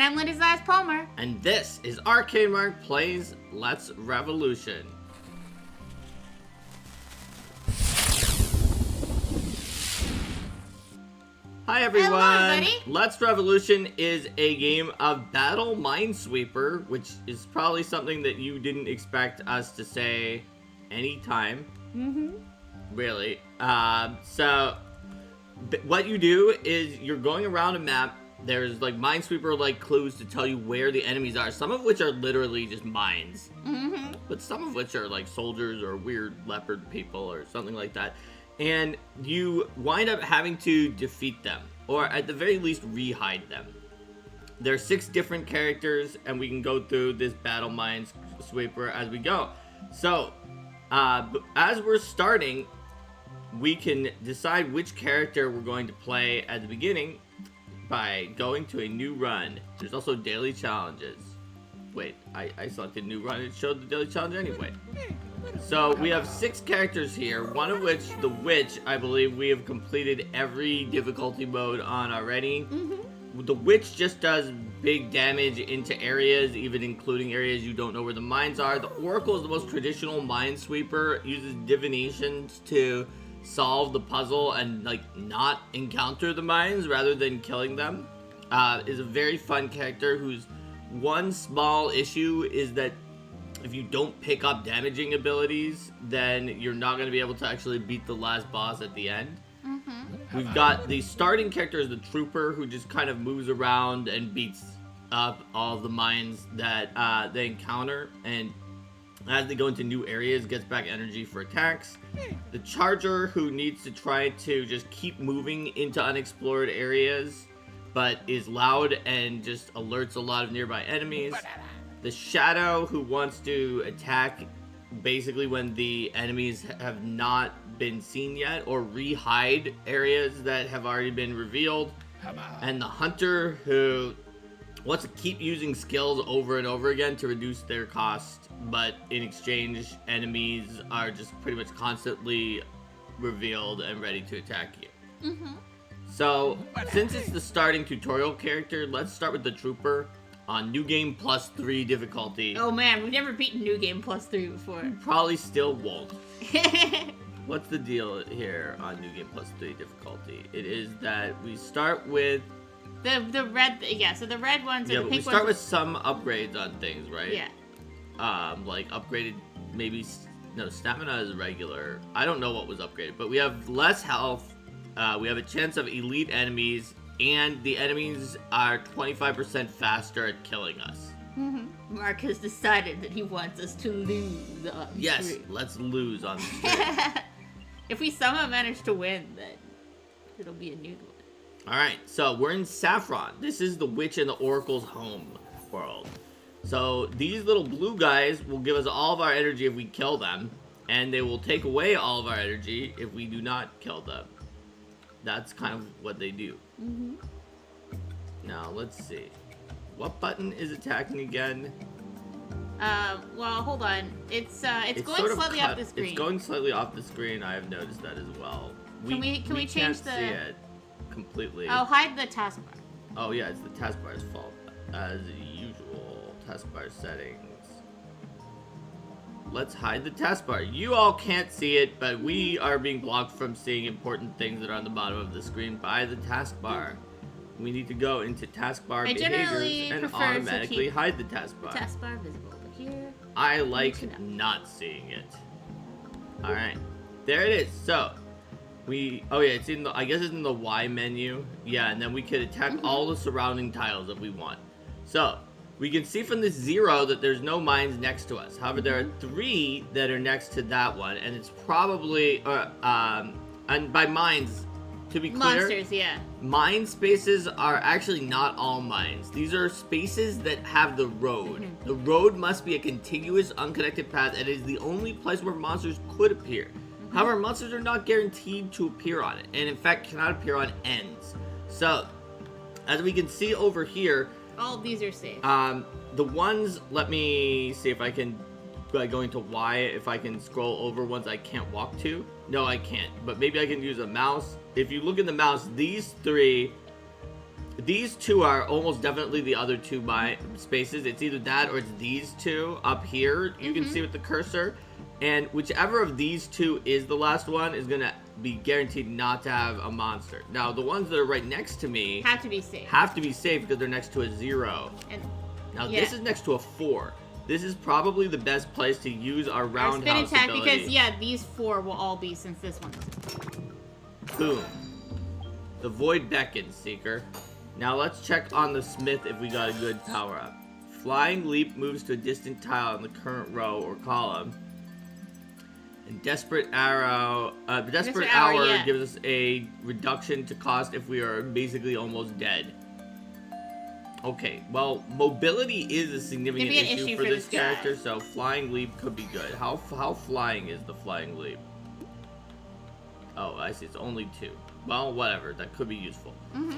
I'm Linda's Eyes Palmer. And this is Arcane Mark Plays Let's Revolution. Hi everyone! Hello, everybody. Let's Revolution is a game of Battle Minesweeper, which is probably something that you didn't expect us to say anytime. Really. So, what you do is you're going around a map. There's like Minesweeper-like clues to tell you where the enemies are, some of which are literally just mines. But some of which are like soldiers or weird leopard people or something like that. And you wind up having to defeat them, or at the very least re-hide them. There are 6 different characters, and we can go through this Battle Minesweeper as we go. So, as we're starting, we can decide which character we're going to play at the beginning by going to a new run. There's also daily challenges. Wait, I selected new run. It showed the daily challenge anyway. So we have 6 characters here, one of which, the Witch, I believe we have completed every difficulty mode on already. The Witch just does big damage into areas, even including areas you don't know where the mines are. The Oracle is the most traditional minesweeper, uses divinations to solve the puzzle and like not encounter the mines rather than killing them. Is a very fun character whose one small issue is that if you don't pick up damaging abilities, then you're not going to be able to actually beat the last boss at the end. We've got the starting character is the Trooper, who just kind of moves around and beats up all of the mines that they encounter, and as they go into new areas, gets back energy for attacks. The Charger, who needs to try to just keep moving into unexplored areas, but is loud and just alerts a lot of nearby enemies. The Shadow, who wants to attack basically when the enemies have not been seen yet, or re-hide areas that have already been revealed. And the Hunter, who wants to keep using skills over and over again to reduce their cost, but in exchange, enemies are just pretty much constantly revealed and ready to attack you. So, since it's the starting tutorial character, let's start with the Trooper on New Game Plus 3 difficulty. Oh man, we've never beaten New Game Plus 3 before. Probably still won't. What's the deal here on New Game Plus 3 difficulty? It is that we start with the red, so the red ones are the pink ones. Yeah, but we start with some upgrades on things, right? Yeah. Like upgraded, maybe, no, stamina is regular. I don't know what was upgraded, but we have less health. We have a chance of elite enemies, and the enemies are 25% faster at killing us. Mark has decided that he wants us to lose on Yes, stream. let's lose on the stream. If we somehow manage to win, then it'll be a new one. Alright, so we're in Saffron. This is the Witch and the Oracle's home world. So these little blue guys will give us all of our energy if we kill them, and they will take away all of our energy if we do not kill them. That's kind of what they do. Now, let's see. What button is attacking again? Well, hold on. It's going sort of slightly off the screen. It's going slightly off the screen. I have noticed that as well. Can we change can't the... see it completely. Oh, hide the taskbar. Oh yeah, it's the taskbar's fault. As usual, taskbar settings. Let's hide the taskbar. You all can't see it, but we are being blocked from seeing important things that are on the bottom of the screen by the taskbar. We need to go into taskbar behaviors and automatically hide the taskbar. The taskbar visible, but here... I like not seeing it. Alright. There it is. So, oh yeah, it's in the, I guess it's in the Y menu. Yeah, and then we can attack all the surrounding tiles if we want. So, we can see from this 0 that there's no mines next to us. However, there are 3 that are next to that one, and it's probably, and by mines, to be clear, monsters, yeah. Mine spaces are actually not all mines. These are spaces that have the road. The road must be a continuous, unconnected path, and it is the only place where monsters could appear. However, monsters are not guaranteed to appear on it, and in fact cannot appear on ends. So, as we can see over here, all of these are safe. The ones, let me see if I can, by going to Y, if I can scroll over ones I can't walk to. No, I can't, but maybe I can use a mouse. If you look at the mouse, these 3 These two are almost definitely the other two spaces. It's either that or it's these two up here. You can see with the cursor. And whichever of these two is the last one is going to be guaranteed not to have a monster. Now, the ones that are right next to me have to be safe. Have to be safe because they're next to a 0. And now, this is next to a 4. This is probably the best place to use our roundhouse spin attack ability. because, these 4 will all be since this one's. Boom. The Void beckons, Seeker. Now, let's check on the Smith if we got a good power-up. Flying Leap moves to a distant tile in the current row or column. And Desperate Hour gives us a reduction to cost if we are basically almost dead. Okay, well, mobility is a significant issue for this character, so Flying Leap could be good. How flying is the Flying Leap? Oh, I see, it's only 2. Well, whatever, that could be useful.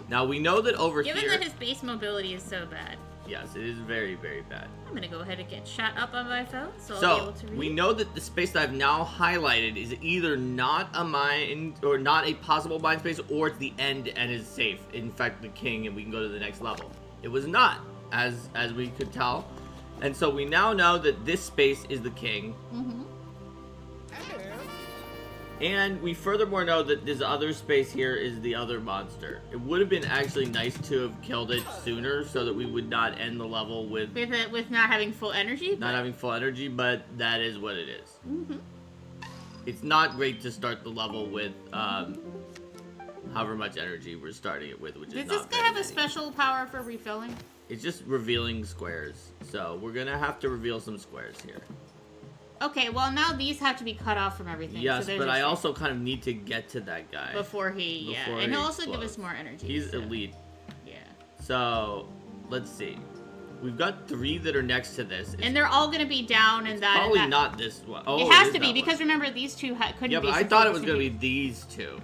Now, we know that over here... Given that his base mobility is so bad. Yes, it is very, very bad. I'm going to go ahead and get shot up on my phone, so I'll be able to read. We know that the space that I've now highlighted is either not a mine, or not a possible mine space, or it's the end and is safe. In fact, the king, and we can go to the next level. It was not, as we could tell. And so we now know that this space is the king. And we furthermore know that this other space here is the other monster. It would have been actually nice to have killed it sooner so that we would not end the level with not having full energy? Not having full energy, but that is what it is. It's not great to start the level with however much energy we're starting it with, which is not Does this guy have a special power for refilling? It's just revealing squares. So we're going to have to reveal some squares here. Okay, well now these have to be cut off from everything. Yes, so but I also kind of need to get to that guy. Before he and he'll also give us more energy. He's elite. Yeah. So, let's see. We've got 3 that are next to this. And they're all going to be down in that... Probably not this one. Oh, it has to be, because remember, these 2 couldn't be... Yeah, but I thought it was going to be these 2.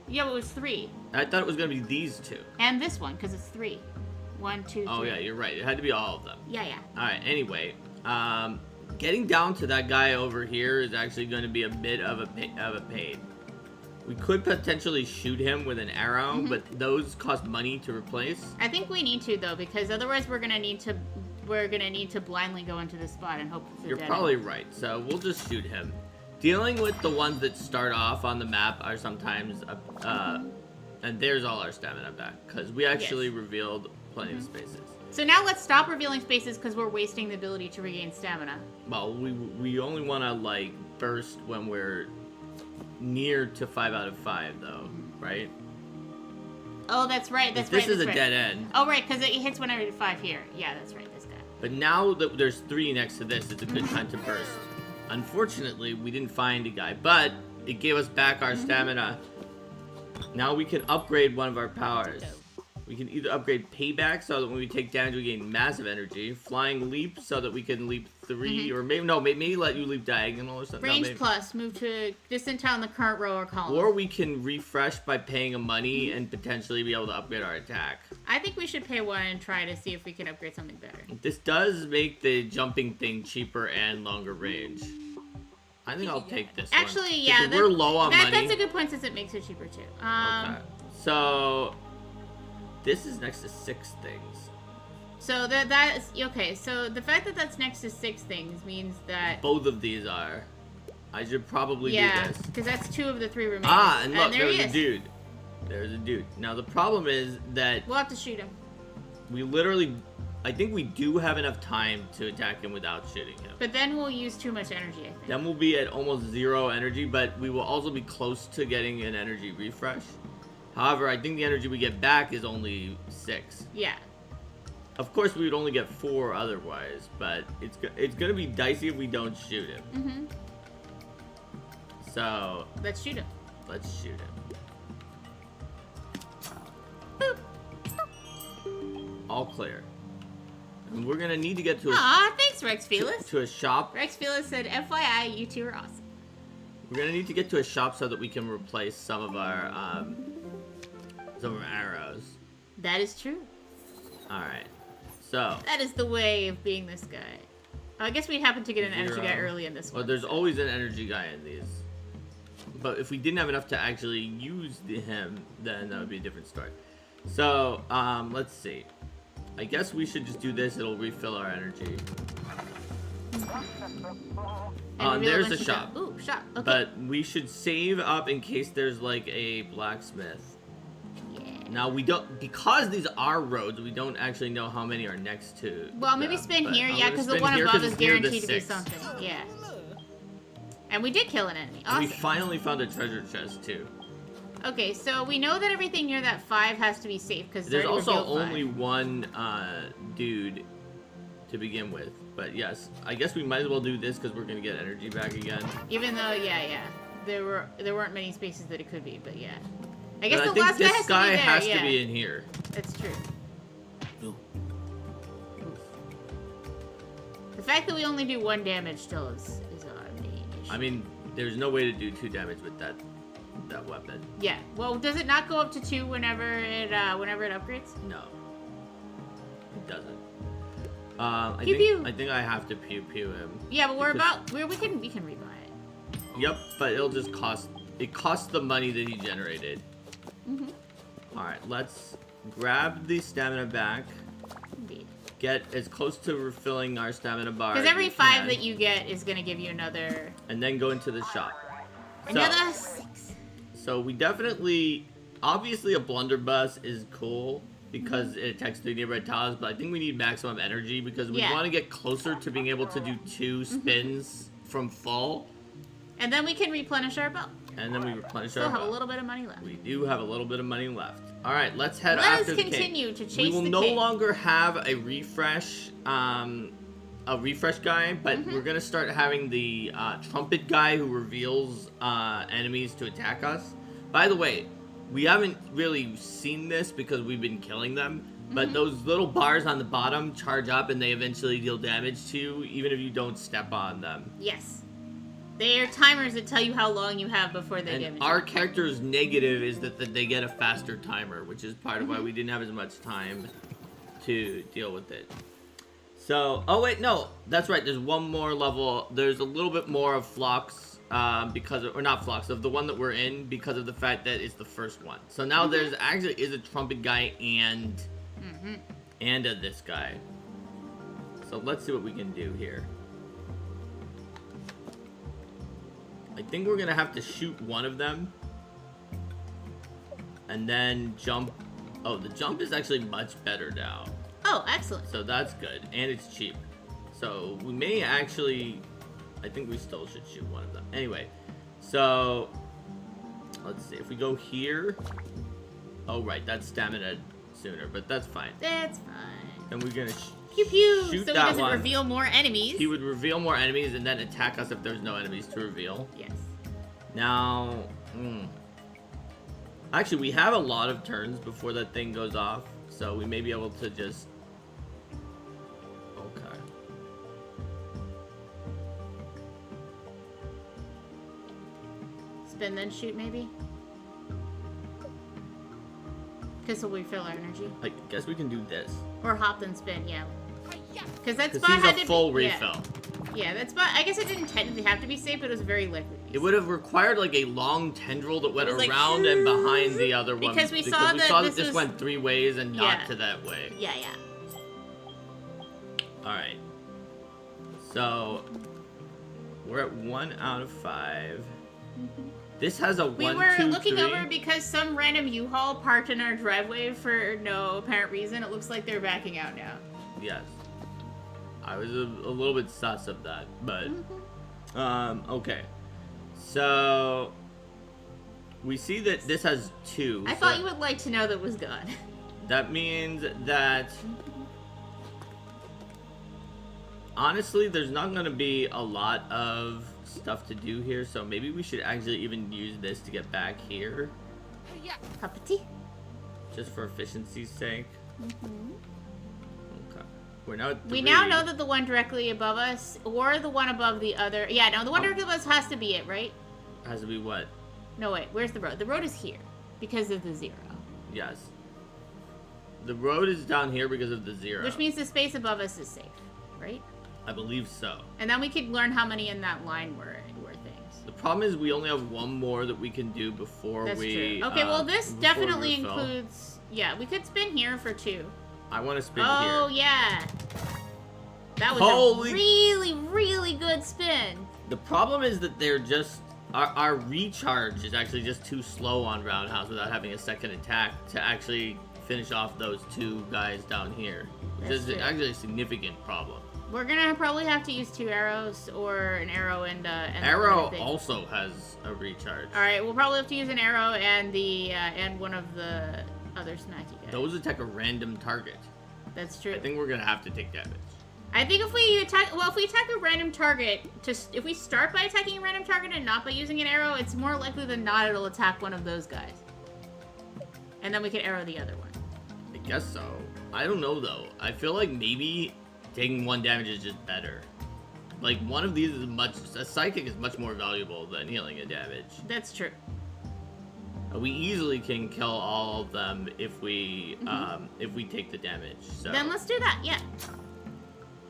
Yeah, but it was 3. I thought it was going to be these 2. And this one, because it's 3. 1, 2, 3. Oh, yeah, you're right. It had to be all of them. Yeah. Alright, anyway. Getting down to that guy over here is actually going to be a bit of a pain. We could potentially shoot him with an arrow, but those cost money to replace. I think we need to though, because otherwise we're gonna need to blindly go into this spot and hope for You're probably right. So we'll just shoot him. Dealing with the ones that start off on the map are sometimes and there's all our stamina back because we actually revealed plenty of spaces. So now let's stop revealing spaces because we're wasting the ability to regain stamina. Well, we only want to like burst when we're near to 5 out of 5 though, right? Oh, that's right. This is a dead end. Oh, right, because it hits whenever you 5 here. Yeah, that's right. This guy. But now that there's 3 next to this, it's a good time to burst. Unfortunately, we didn't find a guy, but it gave us back our stamina. Now we can upgrade one of our powers. We can either upgrade Payback so that when we take damage we gain massive energy, Flying Leap so that we can leap 3, or maybe let you leap diagonal or something. Range plus, move to distant town in the current row or column. Or we can refresh by paying a money and potentially be able to upgrade our attack. I think we should pay 1 and try to see if we can upgrade something better. This does make the jumping thing cheaper and longer range. I think I'll take this one. Actually, yeah. We're low on money. That's a good point since it makes it cheaper too. Okay. So... this is next to 6 things. So that's okay. So the fact that that's next to 6 things means that both of these are. I should probably do this. Yeah, because that's 2 of the 3 remaining. Ah, and look, there's a dude. There's a dude. Now the problem is that we'll have to shoot him. We literally, I think we do have enough time to attack him without shooting him. But then we'll use too much energy, I think. Then we'll be at almost 0 energy, but we will also be close to getting an energy refresh. However, I think the energy we get back is only 6. Yeah. Of course, we would only get 4 otherwise, but it's gonna be dicey if we don't shoot him. So let's shoot him. Let's shoot him. Boop. All clear. And we're gonna need to get to a. Aw, thanks, Rex Felix. To a shop. Rex Felix said, "FYI, you 2 are awesome." We're gonna need to get to a shop so that we can replace some of our arrows. That is true. Alright. So. That is the way of being this guy. I guess we happened to get an energy guy early in this one. Well, there's always an energy guy in these. But if we didn't have enough to actually use him, then that would be a different story. So, let's see. I guess we should just do this. It'll refill our energy. And There's a shop. Ooh, shop. Okay. But we should save up in case there's like a blacksmith. Yeah. Now we don't, because these are roads, we don't actually know how many are next to. Well, maybe them, spin but here, I'm yeah, gonna because the spin one here above 'cause is it's near the guaranteed to be 6. something. Yeah. And we did kill an enemy. And we Awesome. finally found a treasure chest too. Okay, so we know that everything near that 5 has to be safe because There's also only one dude to begin with. But yes, I guess we might as well do this because we're gonna get energy back again. Even though, yeah, there weren't many spaces that it could be, but yeah. I guess But the last this guy has yeah. to be in here. That's true. The fact that we only do 1 damage still is a main issue. I mean, there's no way to do 2 damage with that weapon. Yeah. Well, does it not go up to 2 whenever it upgrades? No, it doesn't. I think I have to pew him. Yeah, but we can rebuy it. Yep, but it'll just cost the money that he generated. Mhm. All right, let's grab the stamina back. Indeed. Get as close to refilling our stamina bar. Because as every we 5 can, that you get is gonna give you another. and then go into the shop. Another 6. So we definitely, obviously, a blunderbuss is cool because it attacks 3 nearby tiles, but I think we need maximum energy because we Yeah. want to get closer to being able to do 2 spins from full, And then we can replenish our bow. and then we replenish Still our have a bow. little bit of money left. We do have a little bit of money left. All right, let's head Let after us the king. continue to chase We will the no king. longer have a refresh guy, but we're gonna start having the trumpet guy who reveals enemies to attack us. By the way, we haven't really seen this because we've been killing them, but those little bars on the bottom charge up and they eventually deal damage to you, even if you don't step on them. Yes. They are timers that tell you how long you have before they And damage our you. character's negative is that they get a faster timer, which is part of why we didn't have as much time to deal with it. So, oh wait, no, that's right. There's one more level. There's a little bit more of Phlox, or not Phlox, of the one that we're in because of the fact that it's the first one. So now there's actually is a trumpet guy and this guy. So let's see what we can do here. I think we're gonna have to shoot one of them and then jump. Oh, the jump is actually much better now. Oh, excellent. So that's good, and it's cheap. So we may actually, I think we still should shoot one of them. Anyway, so let's see if we go here. Oh right, that's stamina sooner, but that's fine. That's fine. And we're gonna Pew pew. shoot So he that doesn't one. reveal more enemies. He would reveal more enemies and then attack us if there's no enemies to reveal. Yes. Now, actually, we have a lot of turns before that thing goes off, so we may be able to just. Okay. Spin then shoot maybe. Because we'll refill our energy. I guess we can do this. Or hop then spin, yeah. Because that Because spot he's had a to full be, refill. Yeah, that spot. I guess it didn't technically have to be safe, but it was very likely. to be It would have required like a long tendril that went was like, around and behind the other one. Because we saw that this this was- went 3 ways and not Yeah. to that way. safe. Yeah. Alright. So, we're at 1 out of 5. This has a 1, We were 2, looking 3. over because some random U-Haul parked in our driveway for no apparent reason. It looks like they're backing out now. Yes. I was a little bit sus of that, but okay. So we see that this has 2. I thought you would like to know that was gone. That means that honestly, there's not going to be a lot of stuff to do here, so maybe we should actually even use this to get back here, Puppety. just for efficiency's sake. Okay. We're now at 3. We now know that the one directly above us, or the one above the other. Yeah, no, the one directly above us has to be it, right? Has to be what? No, wait. Where's the road? The road is here because of the 0. Yes. The road is down here because of the 0. Which means the space above us is safe, right? I believe so. And then we could learn how many in that line were things. The problem is we only have 1 more that we can do before That's we. true. Okay, well this before definitely we refill. includes Yeah, we could spin here for 2. I want to spin Oh, here. yeah. That was Holy- a really, really good spin. The problem is that they're just... Our recharge is actually just too slow on Roundhouse without having a second attack to actually finish off those 2 guys down here. Which That's is true. actually a significant problem. We're gonna probably have to use 2 arrows or an arrow and Arrow the thing. also has a recharge. All right, we'll probably have to use an arrow and the and one of the other snacky guys. Those attack a random target. That's true. I think we're gonna have to take damage. I think if we attack, well, if we attack a random target, if we start by attacking a random target and not by using an arrow, it's more likely than not it'll attack one of those guys. And then we can arrow the other one. I guess so. I don't know though. I feel like maybe taking 1 damage is just better. Like one of these is a psychic is much more valuable than healing a damage. That's true. We easily can kill all of them if we take the damage. So. Then let's do that. Yeah.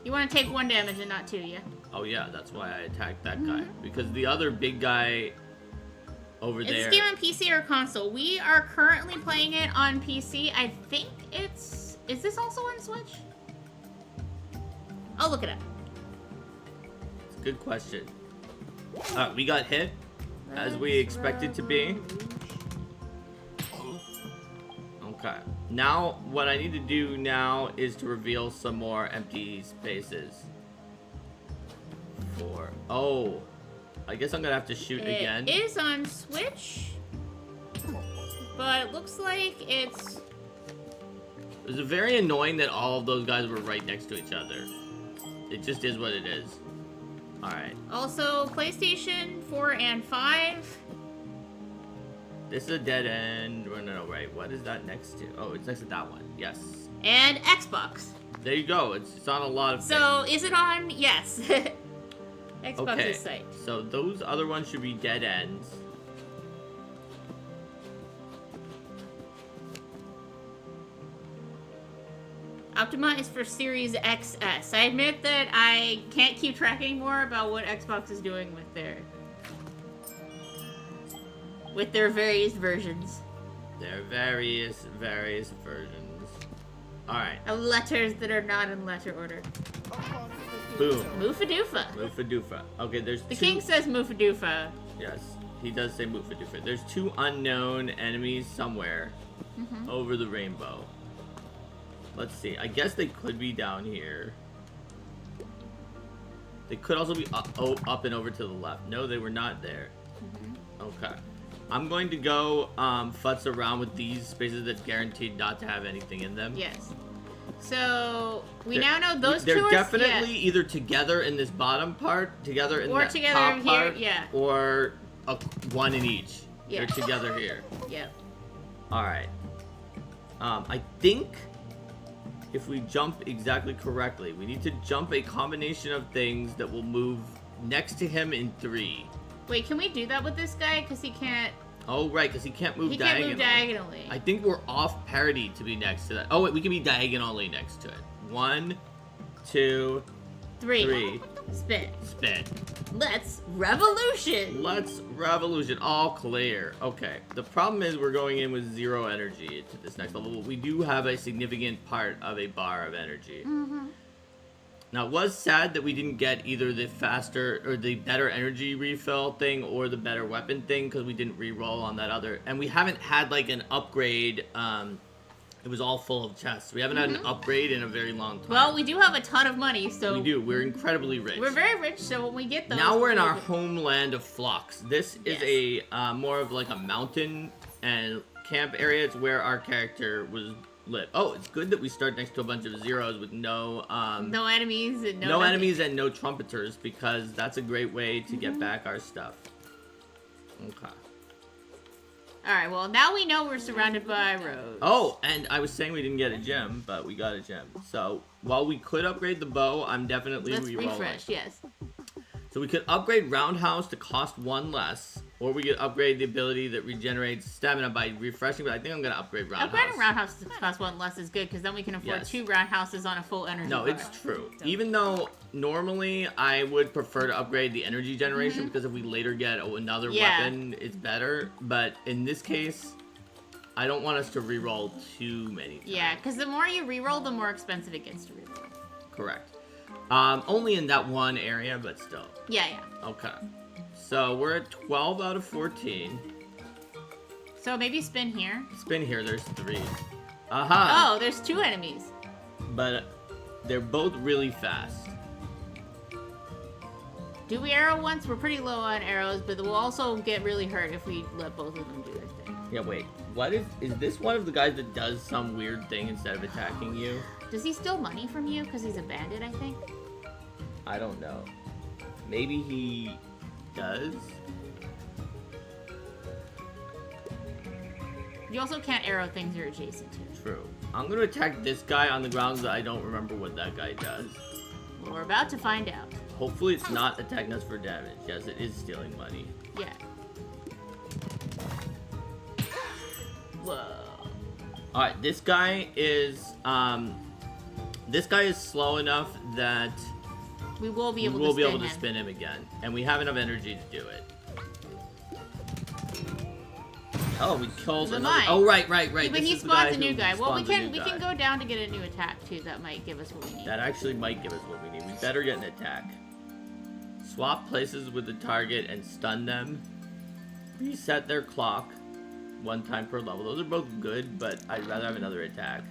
You want to take 1 damage and not 2, yeah? Oh yeah, that's why I attacked that guy because the other big guy over Is there. this game on PC or console? We are currently playing it on PC. I think it's... Is this also on Switch? I'll look it up. It's a good question. We got hit as we expected to be. Okay. Now, what I need to do now is to reveal some more empty spaces. Oh, I guess I'm gonna have to shoot again. It is on Switch, but it looks like it's... It was very annoying that all of those guys were right next to each other. It just is what it is. Alright. Also, PlayStation 4 and 5. This is a dead end. No, right. What is that next to? Oh, it's next to that one. Yes. And Xbox. There you go. It's on a lot of So, things. is it on? Yes. Xbox's Okay. site. So those other ones should be dead ends. Optima is for Series XS. I admit that I can't keep track anymore about what Xbox is doing with their various versions. There are various versions. Alright. Of letters that are not in letter order. Boom. Moofadoofa. Moofadoofa. Okay, there's The two... king says Moofadoofa. Yes, he does say Moofadoofa. There's 2 unknown enemies somewhere over the rainbow. Let's see. I guess they could be down here. They could also be up and over to the left. No, they were not there. Okay. I'm going to go futz around with these spaces that's guaranteed not to have anything in them. Yes. So, we They're- now know those They're two are... definitely either together in this bottom part, together in Or the together top here, part, yeah. or one in each. Yeah. They're together here. Yep. Alright. I think if we jump exactly correctly, we need to jump a combination of things that will move next to him in 3. Wait, can we do that with this guy? Because he can't... Oh, right, because he can't move He diagonally. can't move diagonally. I think we're off parity to be next to that. Oh, wait, we can be diagonally next to it. 1, 2, 3. Spin. Spin. Let's revolution. Let's revolution. All clear. Okay. The problem is we're going in with 0 energy to this next level. But we do have a significant part of a bar of energy. Now, it was sad that we didn't get either the faster or the better energy refill thing or the better weapon thing because we didn't re-roll on that other. And we haven't had like an upgrade. It was all full of chests. We haven't had an upgrade in a very long time. Well, we do have a ton of money, so... We do. We're incredibly rich. We're very rich, so when we get those... Now we're in we'll our get- homeland of Flux. This is a more of like a mountain and camp area. It's where our character was live. Oh, it's good that we start next to a bunch of zeros with no No enemies and no no nothing. enemies and no trumpeters because that's a great way to get back our stuff. Okay. Alright, well, now we know we're surrounded by roads. Oh, and I was saying we didn't get a gem, but we got a gem. So while we could upgrade the bow, I'm definitely Let's re-rolling. refresh, yes. So we could upgrade Roundhouse to cost 1 less, or we could upgrade the ability that regenerates stamina by refreshing, but I think I'm going to upgrade Roundhouse. Upgrading roundhouse to cost 1 less is good, because then we can afford Yes. 2 roundhouses on a full energy No, bar. it's true. So- Even though normally I would prefer to upgrade the energy generation, because if we later get another Yeah. weapon, it's better. But in this case, I don't want us to reroll too many times. Yeah, because the more you reroll, the more expensive it gets to reroll. Correct. Only in that one area, but still. Yeah, yeah. Okay. So we're at 12 out of 14. So maybe spin here. Spin here, there's 3. Aha! Oh, there's 2 enemies. But they're both really fast. Do we arrow once? We're pretty low on arrows, but we'll also get really hurt if we let both of them do their thing. Yeah, wait. What is this one of the guys that does some weird thing instead of attacking you? Does he steal money from you? Because he's a bandit, I think. I don't know. Maybe he does? You also can't arrow things you're adjacent to. True. I'm gonna attack this guy on the grounds that I don't remember what that guy does. Well, we're about to find out. Hopefully it's not attacking us for damage. Yes, it is stealing money. Yeah. Whoa. Alright, this guy is slow enough that we will be able to spin him again. And we have enough energy to do it. Oh, we killed another. Oh, right. Yeah, but he spawns a new guy. Well, we can go down to get a new attack too. That might give us what we need. That actually might give us what we need. We better get an attack. Swap places with the target and stun them. Reset their clock 1 time per level. Those are both good, but I'd rather have another attack.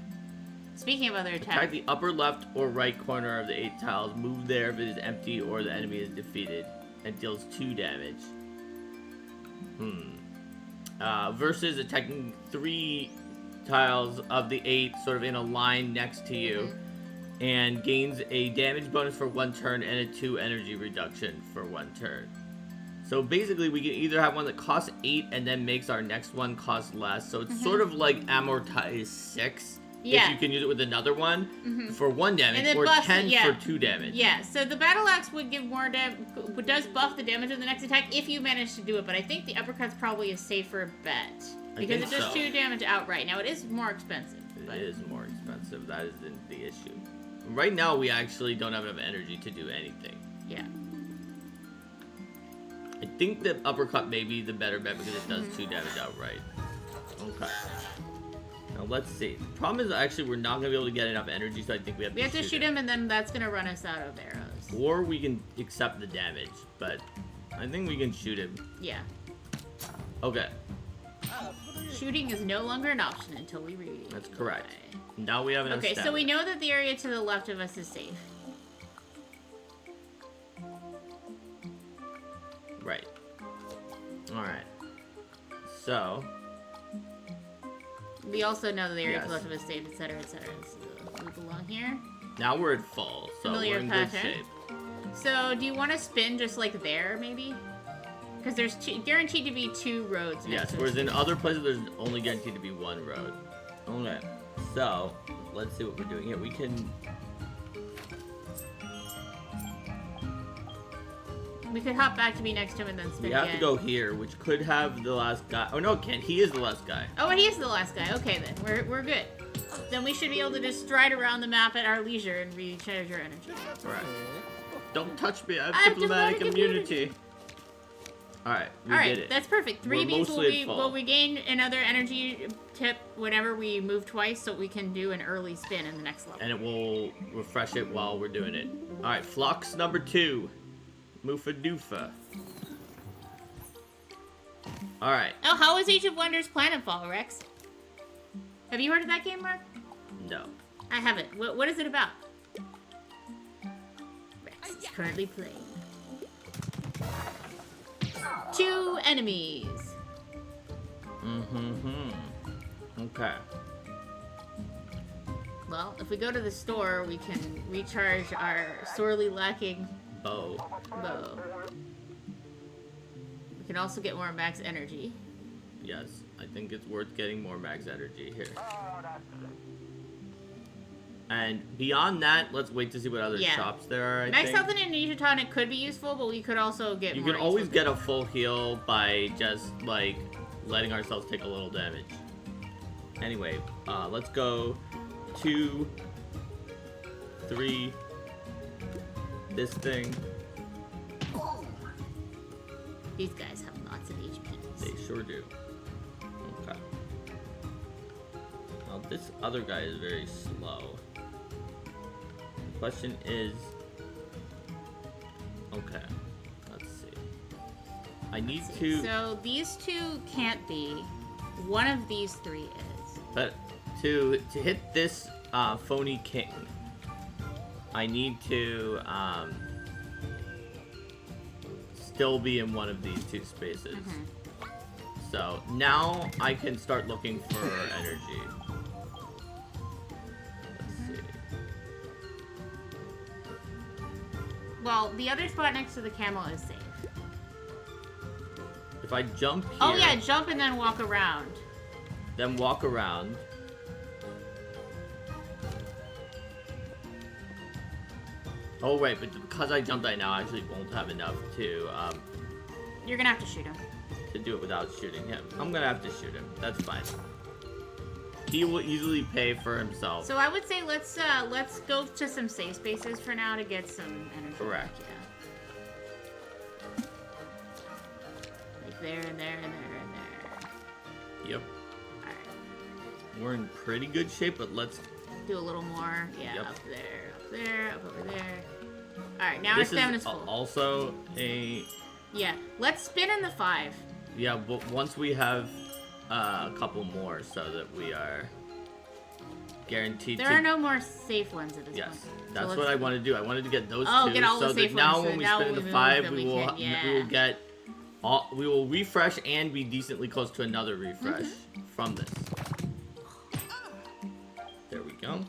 Speaking of other attacks. Attack the upper left or right corner of the 8 tiles. Move there if it is empty or the enemy is defeated. And deals 2 damage. Versus attacking 3 tiles of the 8 sort of in a line next to you. And gains a damage bonus for 1 turn and a 2 energy reduction for 1 turn. So basically we can either have one that costs 8 and then makes our next one cost less. So it's sort of like amortize 6. Yeah. If you can use it with another one for 1 damage, or 10 for 2 damage. Yeah, so the battle axe would give more does buff the damage of the next attack if you manage to do it, but I think the uppercut's probably a safer bet. Because it does 2 damage outright. Now, it is more expensive. It is more expensive. That is the issue. Right now, we actually don't have enough energy to do anything. Yeah. I think the uppercut may be the better bet because it does 2 damage outright. Okay. Now, let's see. The problem is, actually, we're not going to be able to get enough energy, so I think we have to shoot him. And then that's going to run us out of arrows. Or we can accept the damage, but I think we can shoot him. Yeah. Okay. Shooting is no longer an option until we read. That's correct. Now we have enough stamina. So we know that the area to the left of us is safe. Right. Alright. So... we also know that the area to the left of us is safe, etc., etc. So we belong here. Now we're at full, so we're in good shape. So do you want to spin just like there, maybe? Because there's guaranteed to be 2 roads next to whereas in other places there's only guaranteed to be 1 road. Okay. So, let's see what we're doing here. We can... we could hop back to be next to him and then spin again. We have to go here, which could have the last guy. Oh, no, it can't. He is the last guy. Oh, and he is the last guy. Okay, then. We're good. Then we should be able to just stride around the map at our leisure and recharge our energy. Right. Don't touch me. I have diplomatic immunity. Alright, we did it. That's perfect. 3 means we'll regain another energy tip whenever we move twice, so we can do an early spin in the next level. And it will refresh it while we're doing it. Alright, Flux number 2. Moofa Doofa. Alright. Oh, how is Age of Wonders Planetfall, Rex? Have you heard of that game, Mark? No. I haven't. What is it about? Rex is currently playing. 2 enemies. Okay. Well, if we go to the store, we can recharge our sorely lacking bow. We can also get more max energy. Yes, I think it's worth getting more max energy here. And beyond that, let's wait to see what other shops there are, I Max think. health and amnesia tonic could be useful, but we could also get You more can always get a full heal by just, like, letting ourselves take a little damage. Anyway, let's go 2, 3, this thing. These guys have lots of HPs. They sure do. Okay. This other guy is very slow. The question is... Okay. Let's see. I need to... So these two can't be. One of these three is. But to hit this phony king, I need to still be in one of these two spaces. So now I can start looking for energy. Let's see. Well, the other spot next to the camel is safe. If I jump here... Oh yeah, jump and then walk around. Then walk around. Oh wait, but because I jumped, I now actually won't have enough to You're gonna have to shoot him. to do it without shooting him. I'm gonna have to shoot him. That's fine. He will easily pay for himself. So I would say let's go to some safe spaces for now to get some energy. Correct. Yeah. Like there and there and there and there. Yep. Alright. We're in pretty good shape, but let's Do a little more. Yeah, Yep. up there, up over there. Alright, now This our stamina's is full. also a... Yeah, let's spin in the 5. Yeah, but once we have a couple more so that we are guaranteed There are no more safe ones at this Yes, point. So that's let's- what I want to do. I wanted to get those Oh, two get all so the that safe now ones, so when we now spin in when the we 5, move, we then we will, can- yeah. we will get... we will refresh and be decently close to another refresh from this. There we go.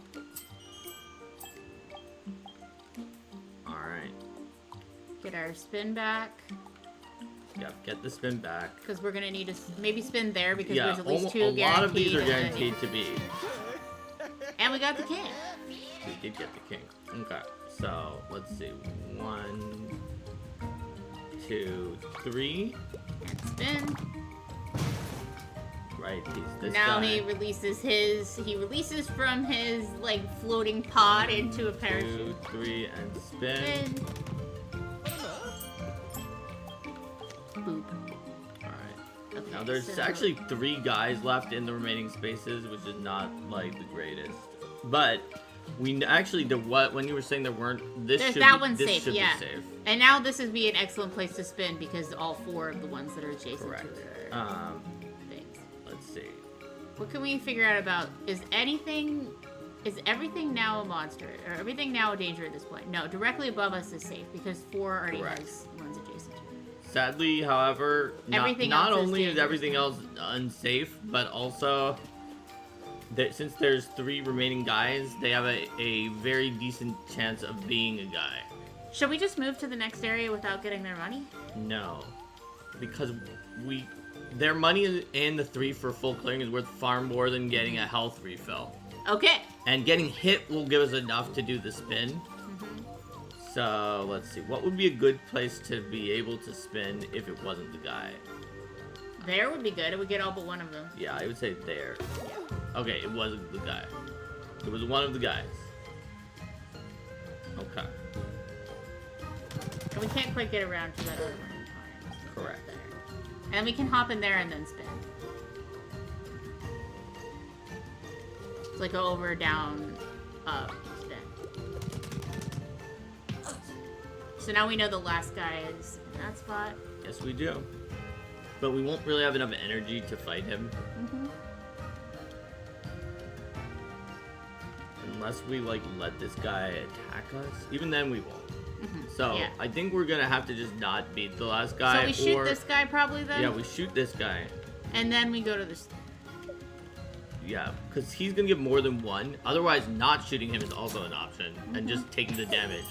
Alright. Get our spin back. Yep, get the spin back. Because we're gonna need to maybe spin there because Yeah, there's at least 2 a lot of these are guaranteed. guaranteed to be. And we got the king. We did get the king. Okay, so let's see. 1, 2, 3. And spin. Right, he's this Now guy. he releases from his like floating pod into a 2, parachute. 3, and spin. Spin. Boop. Alright. Okay, Now there's so- actually 3 guys left in the remaining spaces, which is not like the greatest. But we actually when you were saying there weren't, this There's should that be, one's this safe, should yeah. be safe. And now this would be an excellent place to spin because all 4 of the ones that are adjacent Correct. to it are things. Let's see. What can we figure out about is everything now a monster or everything now a danger at this point? No, directly above us is safe because 4 already Correct. has ones adjacent to it. Sadly, however, Everything not else is only is dangerous. everything else unsafe, but also that since there's 3 remaining guys, they have a very decent chance of being a guy. Should we just move to the next area without getting their money? No, because their money and the 3 for full clearing is worth far more than getting a health refill. Okay. And getting hit will give us enough to do the spin. So let's see, what would be a good place to be able to spin if it wasn't the guy? There would be good. It would get all but one of them. Yeah, I would say there. Okay, it wasn't the guy. It was one of the guys. Okay. And we can't quite get around to that other one in time. So Correct. there. And we can hop in there and then spin. It's like go over, down, up, spin. So now we know the last guy is in that spot. Yes, we do. But we won't really have enough energy to fight him. Unless we, like, let this guy attack us. Even then, we won't. So, Yeah. I think we're gonna have to just not beat the last guy. So we shoot this guy probably then? Yeah, we shoot this guy. And then we go to this. Yeah, because he's gonna get more than one. Otherwise, not shooting him is also an option. And just taking the damage.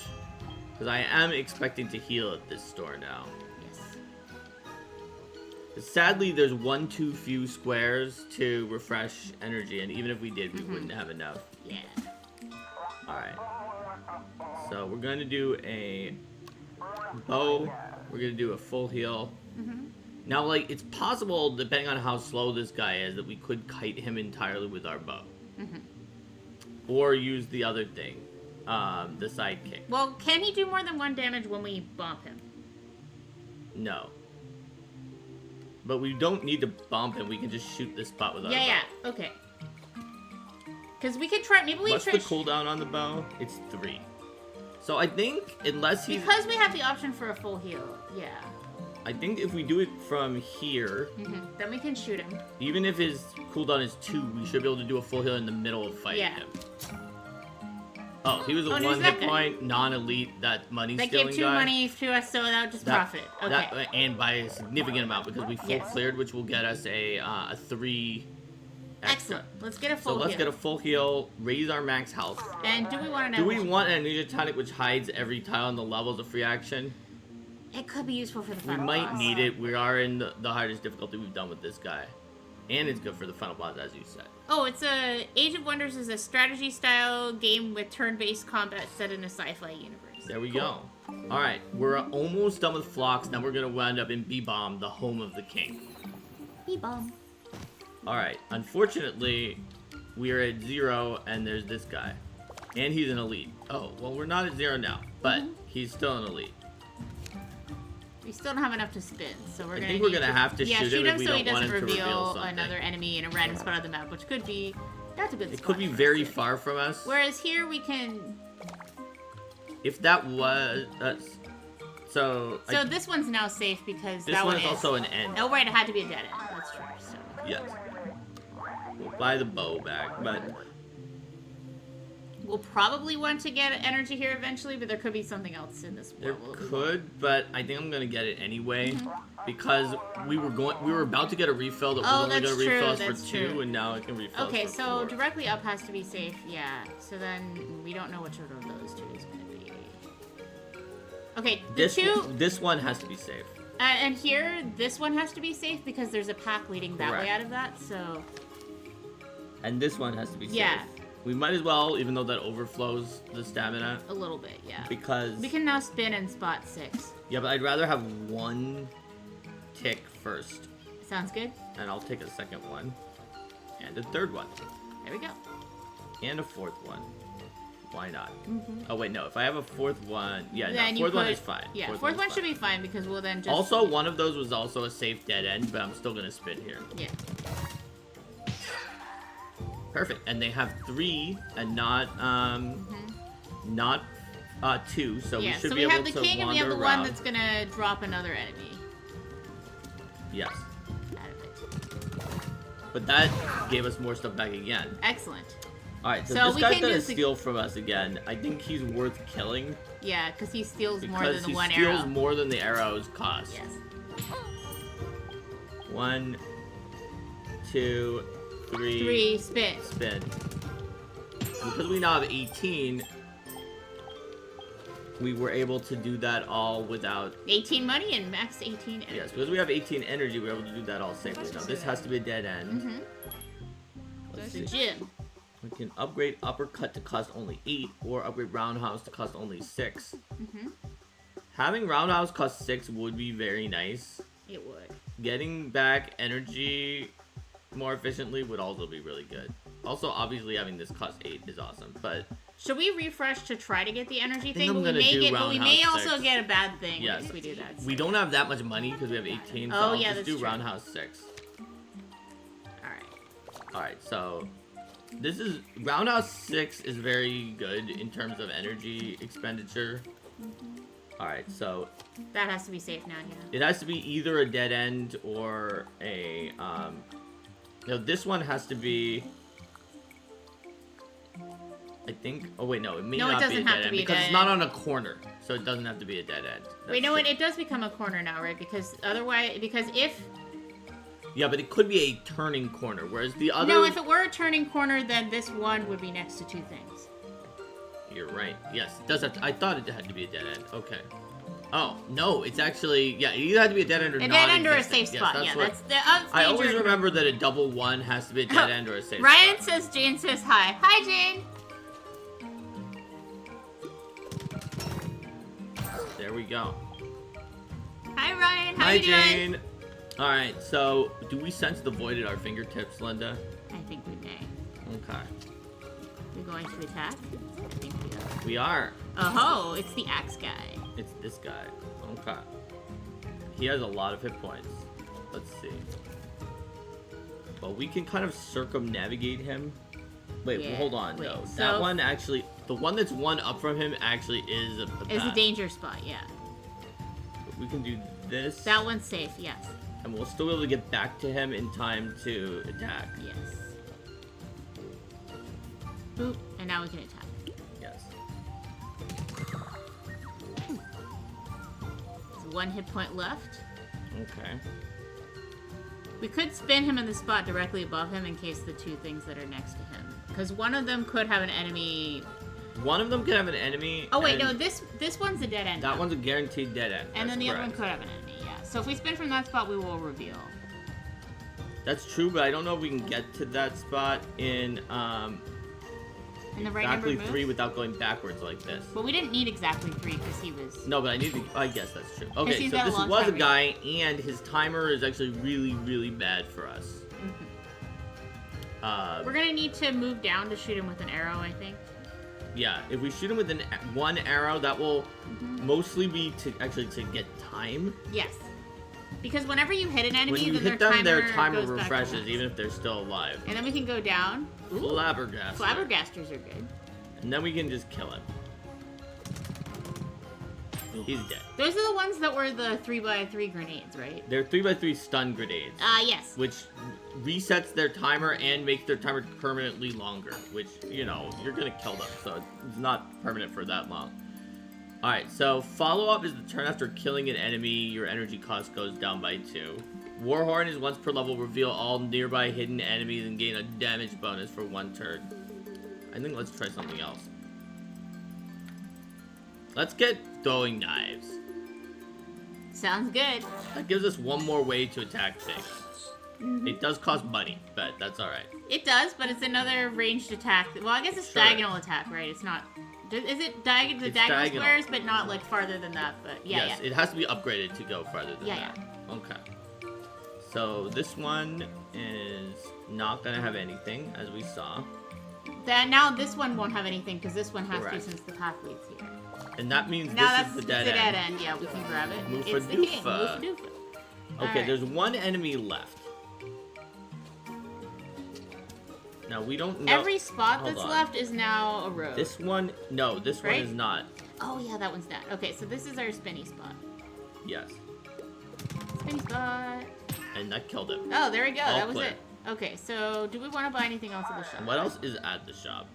Because I am expecting to heal at this store now. Yes. Sadly, there's one too few squares to refresh energy, and even if we did, we wouldn't have enough. Yeah. Alright. So we're going to do a bow. We're going to do a full heal. Now, like, it's possible, depending on how slow this guy is, that we could kite him entirely with our bow. Or use the other thing, the sidekick. Well, can he do more than 1 damage when we bump him? No. But we don't need to bump him. We can just shoot this spot with our bow. Yeah, yeah. Okay. Because we could try, maybe we What's try... the cooldown on the bow? It's 3. So I think, unless he's... Because we have the option for a full heal, yeah. I think if we do it from here... Then we can shoot him. Even if his cooldown is 2, we should be able to do a full heal in the middle of fighting him. Oh, he was a 1 hit point, non-elite, that money stealing guy. That gave 2 money to us, so that would just profit. Okay. And by a significant amount, because we full cleared, which will get us a 3 extra. Excellent. Let's get a full heal. So let's get a full heal, raise our max health. And do we want to know... Do we want an Amnesia Tonic which hides every tile on the level as a free action? It could be useful for the final boss. We boss. might need it. We are in the hardest difficulty we've done with this guy. And it's good for the final boss, as you said. Oh, it's a... Age of Wonders is a strategy-style game with turn-based combat set in a sci-fi universe. There we go. Alright, we're almost done with Phlox. Now we're going to wind up in B-Bomb, the home of the king. B-Bomb. Alright, unfortunately, we are at 0, and there's this guy. And he's an elite. Oh, well, we're not at 0 now, but he's still an elite. We still don't have enough to spin, so we're gonna. I think we're gonna have to shoot him if we so don't he want doesn't him to reveal another enemy in a random spot on the map, which could be. That's a good. It could be very far from us. Whereas here we can. If that was so. So this one's now safe because this that one is also an end. Oh right, it had to be a dead end. That's true. So. Yes. We'll buy the bow back, but. We'll probably want to get energy here eventually, but there could be something else in this There world. could, but I think I'm gonna get it anyway because we were about to get a refill that was only gonna refill us for 2, and now it can refill. Okay, us for so 4. directly up has to be safe. Yeah. So then we don't know which of those 2 is gonna be. Okay, this one has to be safe. And here, this one has to be safe because there's a path leading that way out of that. So. And this one has to be safe. Yeah. We might as well, even though that overflows the stamina. A little bit, yeah. Because... We can now spin and spot 6. Yeah, but I'd rather have 1 tick first. Sounds good. And I'll take a second one. And a third one. There we go. And a 4th one. Why not? Oh, wait, no. If I have a 4th one... Yeah, then no, 4th one is fine. Yeah, 4th one should be fine because we'll then just... Also, one of those was also a safe dead end, but I'm still going to spin here. Yeah. Perfect, and they have 3 and not 2, so we should be able to wander around. Yeah, so we have the king and we have the one that's gonna drop another enemy. Yes. Out of it. But that gave us more stuff back again. Excellent. Alright, so this guy's gonna steal from us again. I think he's worth killing. Yeah, because he steals more than the 1 arrow. Because he steals more than the arrows cost. Yes. 1, 2, 3, spin. Because we now have 18, we were able to do that all without... 18 money and max 18 energy. Yes, because we have 18 energy, we're able to do that all safely. Now, this has to be a dead end. Let's see. Gym. We can upgrade Uppercut to cost only 8, or upgrade Roundhouse to cost only 6. Having Roundhouse cost 6 would be very nice. It would. Getting back energy more efficiently would also be really good. Also, obviously, having this cost 8 is awesome, but... Should we refresh to try to get the energy thing? But we may also get a bad thing if we do that. We don't have that much money because we have 18, so I'll just do Roundhouse 6. Alright, so... This is... Roundhouse 6 is very good in terms of energy expenditure. Alright, so... That has to be safe now, yeah. It has to be either a dead end or a... No, this one has to be... I think... Oh, wait, no. It may not be a dead end because it's not on a corner. So it doesn't have to be a dead end. Wait, no, it does become a corner now, right? Because otherwise... Because if... Yeah, but it could be a turning corner, whereas the other... No, if it were a turning corner, then this one would be next to 2 things. You're right. Yes, it does have to... I thought it had to be a dead end. Okay. Oh, no, it's actually... Yeah, it either had to be a dead end or not. A dead end or a safe spot, yeah. That's the I always remember that a double 1 has to be a dead end or a safe Ryan spot. says Jane says hi. Hi, Jane! There we go. Hi, Ryan. How you doing? Hi, Jane. Alright, so do we sense the void at our fingertips, Linda? I think we may. Okay. We're going to attack? I think we are. We are. Oh, it's the axe guy. It's this guy. Okay. He has a lot of hit points. Let's see. Well, we can kind of circumnavigate him. Wait, Yeah, hold on, wait, though. so- That one actually, the one that's one up from him actually is a It's a bad. danger spot, yeah. We can do this. That one's safe, yes. And we'll still be able to get back to him in time to attack. Yes. Boop, and now we can attack. Yes. There's 1 hit point left. Okay. We could spin him in the spot directly above him in case the 2 things that are next to him. Because one of them could have an enemy. One of them could have an enemy. Oh wait, and no, this one's a dead end. That though. one's a guaranteed dead end. And That's then the other one correct. could have an enemy, yeah. So if we spin from that spot, we will reveal. That's true, but I don't know if we can get to that spot in And the right exactly number 3 moves? without going backwards like this. But we didn't need exactly 3 because he was. No, but I need to. I guess that's true. Okay, he's so got a this long was a time guy, and his timer is actually really, really bad for us. We're gonna need to move down to shoot him with an arrow, I think. Yeah, if we shoot him with one arrow, that will mostly be to get time. Yes. Because whenever you hit an enemy, When you then hit their them, their timer goes back to refreshes, once. even if they're still alive. And then we can go down. Flabbergasted. Flabbergasters are good. And then we can just kill him. He's dead. Those are the ones that were the 3x3 grenades, right? They're 3x3 stun grenades. Yes. Which resets their timer and makes their timer permanently longer. Which, you know, you're gonna kill them, so it's not permanent for that long. Alright, so follow-up is the turn after killing an enemy, your energy cost goes down by 2. Warhorn is once per level, reveal all nearby hidden enemies and gain a damage bonus for 1 turn. I think let's try something else. Let's get throwing knives. Sounds good. That gives us one more way to attack things. It does cost money, but that's alright. It does, but it's another ranged attack. Well, I guess it's Sure. diagonal attack, right? It's not. Is it diagonal? The It's diagonal diagonal. squares, but not like farther than that. But yeah, Yes, yeah. it has to be upgraded to go farther than Yeah, that. Okay. So this one is not gonna have anything, as we saw. Now this one won't have anything because this one has Correct. to since the path leads here. And that means Now this that's is the the dead dead end. end. Yeah, we can grab it. Move It's for the king. doofa. Move for doofa. Okay, Alright. there's one enemy left. Now we don't know. Every spot Hold that's on. left is now a road. This one, no, this Right? one is not. Oh yeah, that one's that. Okay, so this is our spinny spot. Yes, Spinny spot. and that killed him. Oh, there we go. All That was clear. it. Okay, so do we want to buy anything else at the shop? And what else is at the shop?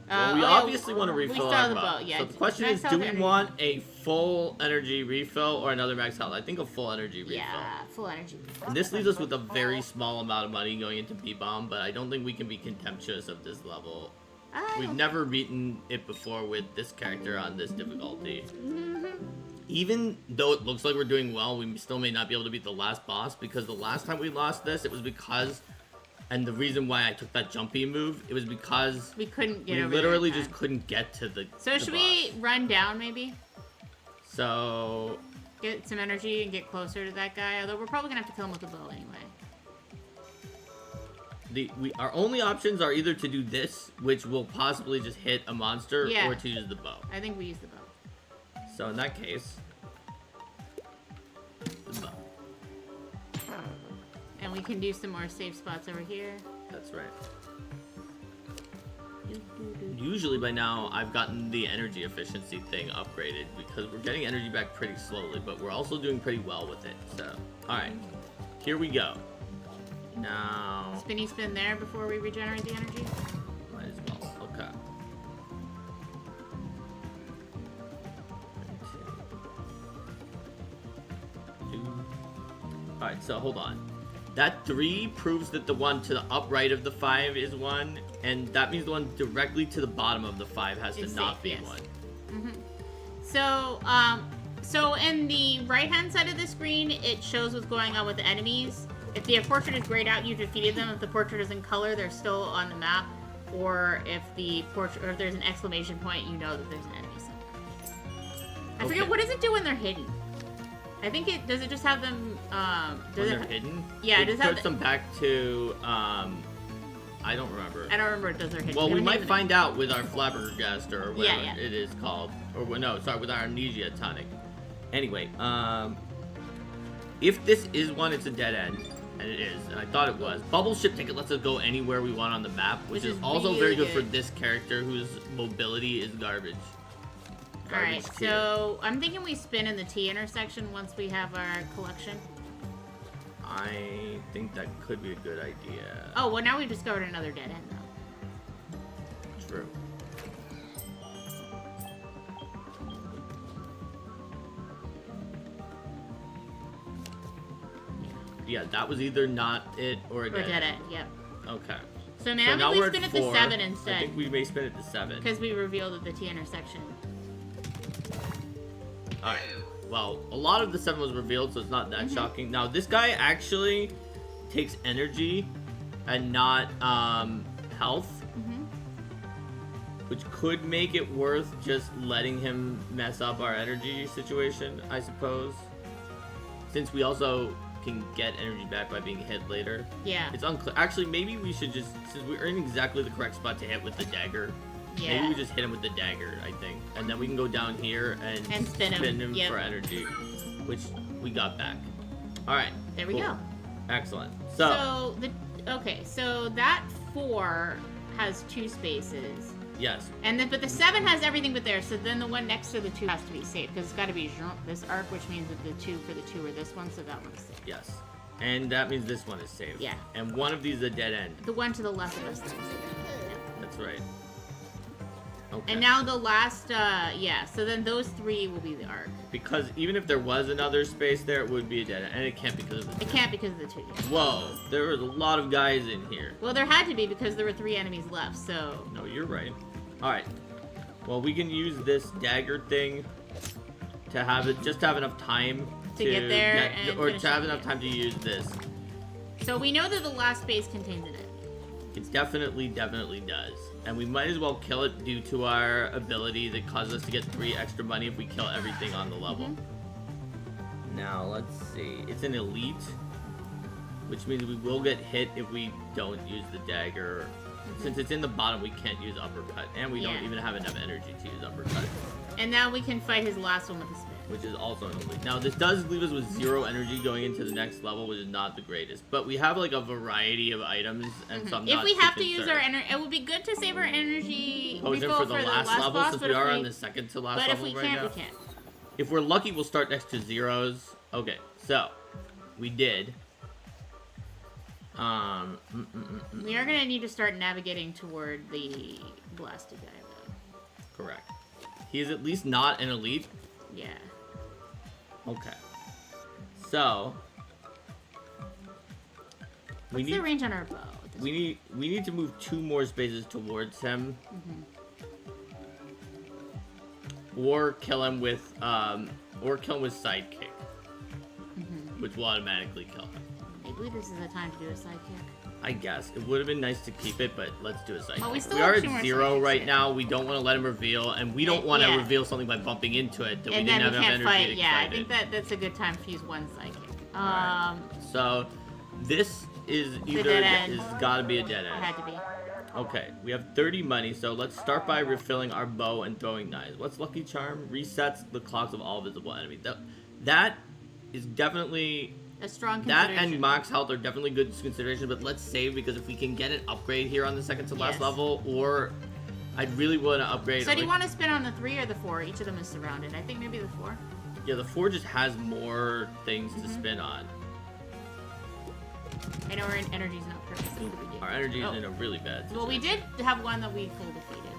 Well, we oh, yeah, obviously want to we refill still our have the bow. bow, yeah. So the question Max is, health do we energy. want a full energy refill or another max health? I think a full energy refill. Yeah, full energy. And this leaves us with a very small amount of money going into B-Bomb, but I don't think we can be contemptuous of this level. We've never beaten it before with this character on this difficulty. Even though it looks like we're doing well, we still may not be able to beat the last boss, because the last time we lost this, it was because, and the reason why I took that jumpy move, it was because We couldn't get we over literally there in just time. couldn't get to the So the should boss. we run down maybe? So, Get some energy and get closer to that guy? Although we're probably gonna have to kill him with a bow anyway. our only options are either to do this, which will possibly just hit a monster, Yeah. or to use the bow. I think we use the bow. So in that case, the bow. And we can do some more safe spots over here. That's right. Usually by now I've gotten the energy efficiency thing upgraded because we're getting energy back pretty slowly, but we're also doing pretty well with it. So, alright, here we go. Now, Spinny spin there before we regenerate the energy. might as well. Okay. Alright, so hold on. That 3 proves that the one to the upright of the 5 is 1, and that means the one directly to the bottom of the 5 has to It's not safe, be yes. 1. So in the right-hand side of the screen, it shows what's going on with the enemies. If the portrait is grayed out, you've defeated them. If the portrait is in color, they're still on the map. Or if the portrait, or if there's an exclamation point, you know that there's an enemy somewhere. I forget, Okay. what does it do when they're hidden? I think it, does it just have them, When they're hidden? Yeah, it does that- puts them back to, I don't remember. I don't remember if those are hidden. Well, we haven't might hidden find out with our Flabbergaster, or whatever Yeah, yeah. it is called. Or, no, sorry, with our Amnesia Tonic. Anyway, if this is one, it's a dead end. And it is, and I thought it was. Bubble ship ticket lets us go anywhere we want on the map, which is also really very good for this character whose mobility is garbage. Alright, so I'm thinking we spin in the T intersection once we have our collection. I think that could be a good idea. Oh, well now we've discovered another dead end though. True. Yeah, that was either not it or a dead end. Yep. Okay. So now we spin at the 7 instead. I think we may spin at the 7. Because we revealed at the T intersection. Alright. Well, a lot of the 7 was revealed, so it's not that shocking. Now, this guy actually takes energy and not health. Which could make it worth just letting him mess up our energy situation, I suppose. Since we also can get energy back by being hit later. Yeah. It's unclear. Actually, maybe we should just, since we're in exactly the correct spot to hit with the dagger, yeah. maybe we just hit him with the dagger, I think. And then we can go down here and spin him for energy, which we got back. Alright. There we go. Excellent. So that 4 has 2 spaces. Yes. But the 7 has everything but there, so then the one next to the 2 has to be safe, because it's got to be this arc, which means that the 2 for the 2 are this one, so that one's safe. Yes. And that means this one is safe. Yeah. And one of these is a dead end. The one to the left of us, then, is a dead end. Yeah. That's right. Okay. And now the last, so then those 3 will be the arc. Because even if there was another space there, it would be a dead end, and it can't because of the 2. It can't because of the 2, yeah. Whoa, there was a lot of guys in here. Well, there had to be because there were 3 enemies left, so... No, you're right. Alright. Well, we can use this dagger thing to have it, just to have enough time to get there or to have enough time to use this. So we know that the last space contains an end. It definitely does. And we might as well kill it due to our ability that causes us to get 3 extra money if we kill everything on the level. Now, let's see. It's an elite, which means we will get hit if we don't use the dagger. Since it's in the bottom, we can't use uppercut, and we don't even have enough energy to use uppercut. And now we can fight his last one with a spin. Which is also an elite. Now, this does leave us with 0 energy going into the next level, which is not the greatest. But we have, like, a variety of items, and some if we have to use our energy, it would be good to save our energy for the last level, boss, since we are on the second to last level right now. But if we can't. If we're lucky, we'll start next to zeros. Okay, so, we did. We are gonna need to start navigating toward the blasted guy, though. Correct. He is at least not an elite. Yeah. Okay. So what's the range on our bow? We need to move 2 more spaces towards him, or kill him with sidekick, which will automatically kill him. Maybe this is the time to do a sidekick. I guess. It would have been nice to keep it, but let's do a sidekick. Well, we are at 0 right now. We don't want to let him reveal, and we don't want to reveal something by bumping into it that we didn't have enough energy to fight. Yeah, I think that's a good time to use one sidekick. Right. So, this is either it's got to be a dead end. It had to be. Okay, we have 30 money, so let's start by refilling our bow and throwing knives. What's Lucky Charm? Resets the clocks of all visible enemies. That is definitely... a strong consideration. That and max health are definitely good consideration, but let's save, because if we can get an upgrade here on the second to last level, or I'd really want to upgrade... So do you want to spin on the 3 or the 4? Each of them is surrounded. I think maybe the 4. Yeah, the 4 just has more things to spin on. I know our energy's not perfect. So our energy is in a really bad situation. Well, we did have one that we full defeated.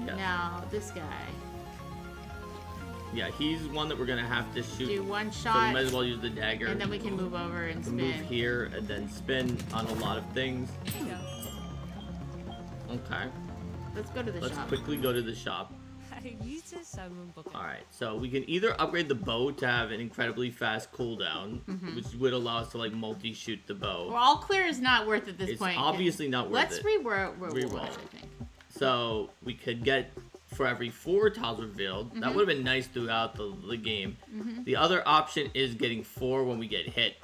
Yes. Now, this guy. Yeah, he's one that we're going to have to shoot. Do one shot. So we might as well use the dagger. And then we can move over and spin. Move here and then spin on a lot of things. Yeah. Okay. Let's go to the shop. Let's quickly go to the shop. Alright, so we can either upgrade the bow to have an incredibly fast cooldown, which would allow us to like multi-shoot the bow. Well, all clear is not worth at this point. It's obviously not worth it. Let's reroll it, I think. So we could get, for every 4 tiles revealed, that would have been nice throughout the game. The other option is getting 4 when we get hit,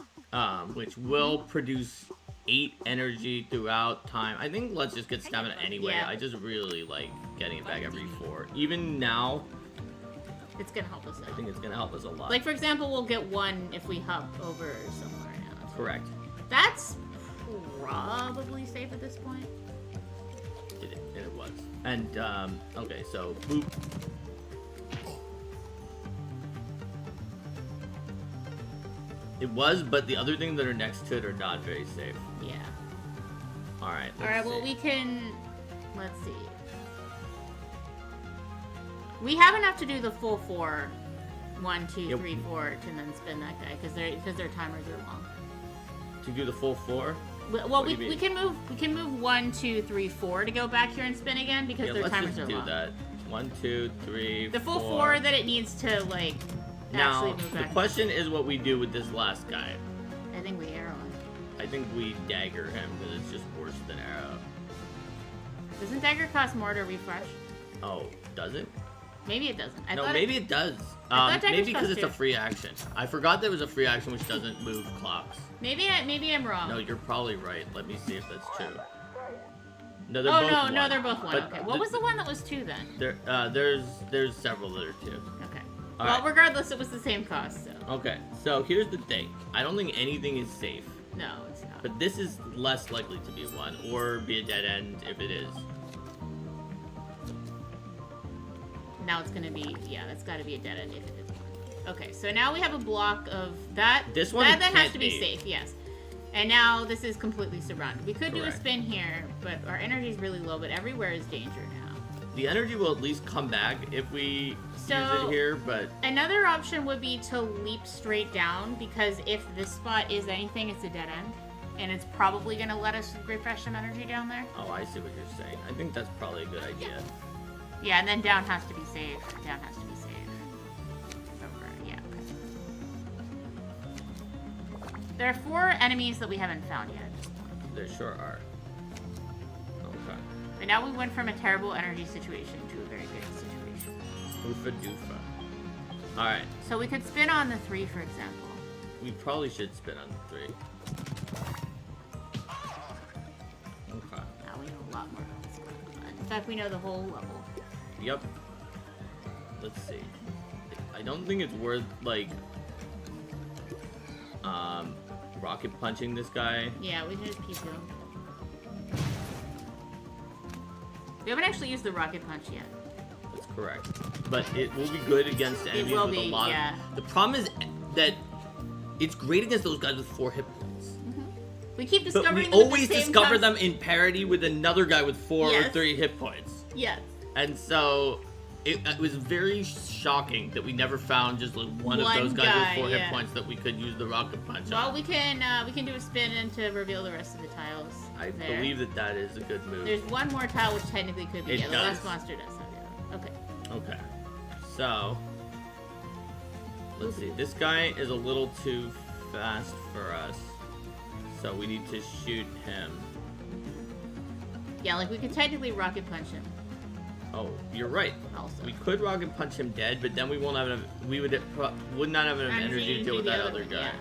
which will produce 8 energy throughout time. I think let's just get stamina anyway. Yeah. I just really like getting it back every 4. Even now, it's gonna help us out. I think it's gonna help us a lot. Like, for example, we'll get 1 if we hop over somewhere now. Correct. That's probably safe at this point. It was. And, okay, so, boop. It was, but the other things that are next to it are not very safe. Yeah. Alright, Alright, well, we can... Let's see. We have enough to do the full 4. 1, 2, 3, 4, and then spin that guy, because their timers are long. To do the full 4? Well, we can move 1, 2, 3, 4 to go back here and spin again, because their timers are long. Let's just do that. 1, 2, 3, The full 4. 4 that it needs to, like, now, actually move back. the question is what we do with this last guy. I think we arrow him. I think we dagger him, because it's just worse than arrow. Doesn't dagger cost more to refresh? Oh, does it? Maybe it doesn't. Maybe it does. Maybe because it's a free action. I forgot there was a free action which doesn't move clocks. Maybe I'm wrong. No, you're probably right. Let me see if that's true. No, they're both both one. No, they're both one. Okay. What was the one that was 2 then? There's several that are 2. Okay. All well, right. regardless, it was the same cost, so. Okay, so here's the thing. I don't think anything is safe. No, it's not. But this is less likely to be one, or be a dead end if it is. Now it's gonna be, yeah, that's gotta be a dead end if it is one. Okay, so now we have a block of that. This one that has can't to be safe, yes. And now this is completely surrounded. We could do a Correct. spin here, but our energy is really low, but everywhere is danger now. The energy will at least come back if we use it here, but... Another option would be to leap straight down, because if this spot is anything, it's a dead end. And it's probably gonna let us refresh some energy down there. Oh, I see what you're saying. I think that's probably a good idea. Yeah, and then down has to be safe. Down has to be safe. Over, yeah, okay. There are 4 enemies that we haven't found yet at this point. There sure are. Okay. But now we went from a terrible energy situation to a very good situation. Oofa doofa. Alright. So we could spin on the 3, for example. We probably should spin on the 3. Okay. Now we know a lot more about this guy. In fact, we know the whole level. Yep. Let's see. I don't think it's worth, like, rocket punching this guy. Yeah, we can just keep going. We haven't actually used the rocket punch yet. That's correct. But it will be good against enemies will with be, a lot yeah. of... The problem is that it's great against those guys with 4 hit points. We keep But discovering we them at always the same discover time. them in parity with another guy with 4 or Yes. 3 hit points. Yes. And so it was very shocking that we never found just like one of those guys with 4 hit points that we could use the rocket punch Well, on. we can do a spin and to reveal the rest of the tiles. I there. believe that is a good move. There's one more tile which technically could be It the does. last monster does have the other. Okay. Okay. So let's see. This guy is a little too fast for us. So we need to shoot him. Yeah, like we could technically rocket punch him. Oh, you're right. Also. We could rocket punch him dead, but then we won't have enough. We would not have enough energy to deal with that other guy. Yeah.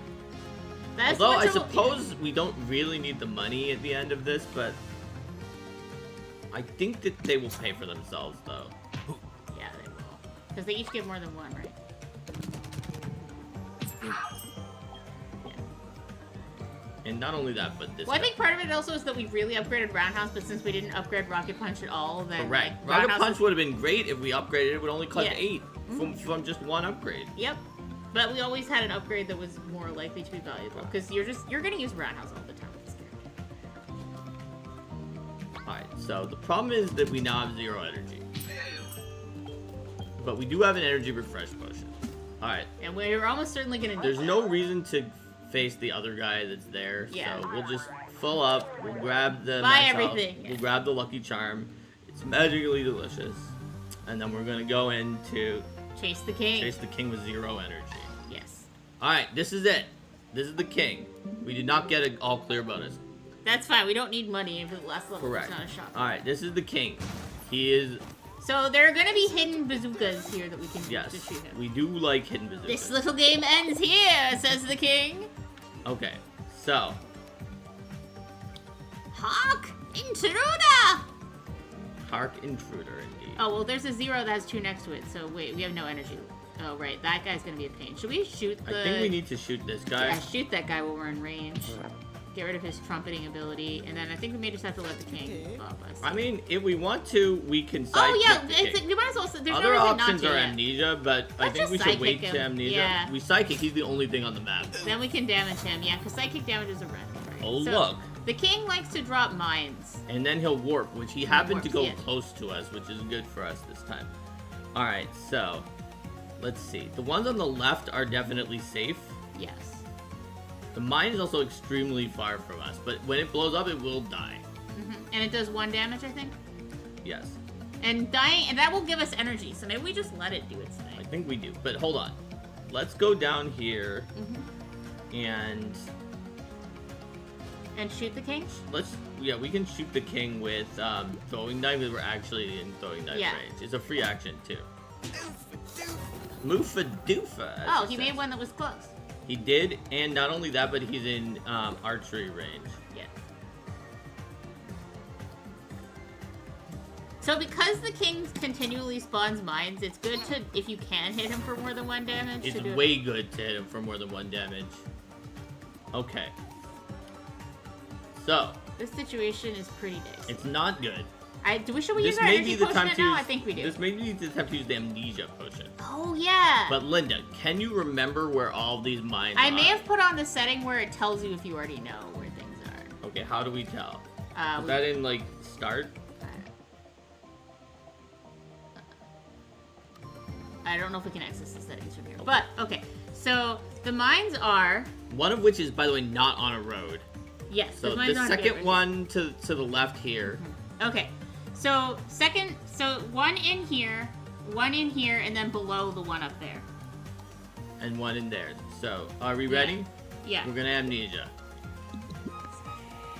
That's Although I what's a- suppose we don't really need the money at the end of this, but I think that they will pay for themselves, though. Yeah, they will. Because they each get more than one, right? And not only that, but this. Well, I guy. think part of it also is that we really upgraded Roundhouse, but since we didn't upgrade Rocket Punch at all, then Correct. like, Rocket Roundhouse Punch would have been great if we upgraded it. It would only cost Yeah. 8 from just one upgrade. Yep. But we always had an upgrade that was more likely to be valuable because you're gonna use Roundhouse all the time. Alright, so the problem is that we now have 0 energy. But we do have an energy refresh potion. Alright. And we're almost certainly gonna do There's that. no reason to face the other guy that's there, Yeah. so we'll just full up, we'll grab the Buy nice health, everything, yeah. we'll grab the Lucky Charm. It's magically delicious. And then we're gonna go into Chase the King. chase the king with 0 energy. Yes. Alright, this is it. This is the king. We did not get an all clear bonus. That's fine. We don't need money for the last level. Correct. It's not a shop. Alright, this is the king. He is, So there are gonna be hidden bazookas here that we can yes, use to shoot him. we do like hidden bazookas. This little game ends here, says the king. Okay, so, Hawk intruder. Hark Intruder indeed. Oh well, there's a 0 that has 2 next to it. So wait, we have no energy. Oh right, that guy's gonna be a pain. Should we shoot the? I think we need to shoot this guy. Yeah, shoot that guy while we're in range. get rid of his trumpeting ability, and then I think we may just have to let the king buff us. I mean, if we want to, we can sidekick Oh yeah, the king. you might as well. There's Other no reason options not to are yet. amnesia, but I think just we should wait sidekick to him. amnesia. Yeah. We psychic, he's the only thing on the map. Then we can damage him, yeah, because psychic damage is a random. Right? Oh, So, look. The king likes to drop mines. And then he'll warp, which he happened to go warps, yeah. close to us, which is good for us this time. Alright, so let's see. The ones on the left are definitely safe. Yes. The mine is also extremely far from us, but when it blows up, it will die. And it does 1 damage, I think. Yes. And dying, and that will give us energy, so maybe we just let it do its I thing. think we do. But hold on. Let's go down here and And shoot the king? we can shoot the king with throwing knife because we're actually in throwing knife range. It's a free action too. Moofa doofa. Oh, he made one that was close. He did, and not only that, but he's in archery range. Yeah. So because the king continually spawns mines, it's good to, if you can hit him for more than 1 damage. It's to do way good to hit him for more than 1 damage. Okay. So. This situation is pretty dicey. It's not good. Should we use This our may energy be the potion time it to now? use, I think we do. This may be the time to use the amnesia potion. Oh, yeah. But Linda, can you remember where all these mines are? I may have put on the setting where it tells you if you already know where things are. Okay, how do we tell? Is We- that in, like, start? I don't know if we can access the settings from here. But, okay. So, the mines are... One of which is, by the way, not on a road. Yes, So mines the aren't second good. one to the left here. Okay. So, one in here, and then below the one up there. And one in there. So, are we ready? Yeah. We're gonna amnesia.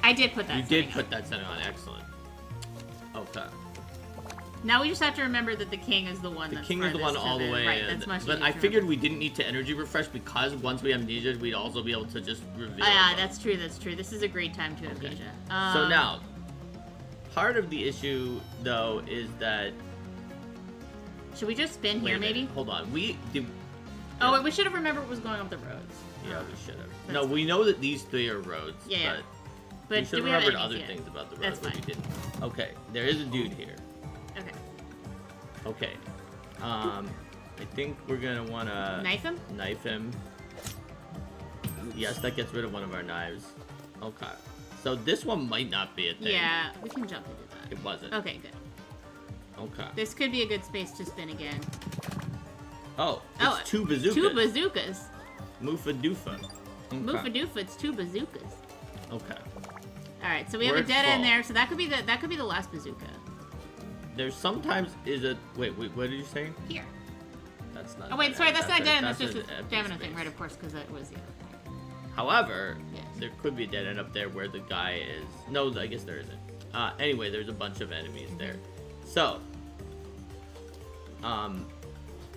I did put that You setting did put that setting on. Excellent. Okay. Now we just have to remember that the king is the one The that's king is the one farthest to all the way Right, in. that's much But easier I to figured remember. we didn't need to energy refresh because once we amnesia, we'd also be able to just reveal. Yeah, them. that's true, that's true. This is a great time to amnesia. So now, part of the issue, though, is that... Should we just spin Wait here, a minute, maybe? Hold on. We We should have remembered what was going up the roads. Yeah, we should have. No, we know that these 3 are roads. Yeah, But we but should do have we have remembered enemies other yet? things about the That's roads, but we fine. didn't. Okay, there is a dude here. Okay. Okay. I think we're gonna wanna Knife him? Knife him. Yes, that gets rid of one of our knives. Okay. So this one might not be a thing. Yeah, we can jump into that. It wasn't. Okay, good. Okay. This could be a good space to spin again. Oh, it's 2 bazookas. 2 bazookas. Moofa doofa. Okay. Moofa doofa, it's 2 bazookas. Okay. Alright, so we have We're a dead end full. there, so that could be the last bazooka. There's sometimes is a wait, what did you say? Here. That's not. Oh wait, sorry, that's not dead end, that's just an a empty stamina thing, space. right, of course, because that was the other thing. However, Yes. there could be a dead end up there where the guy is. No, I guess there isn't. Anyway, there's a bunch of enemies there. So,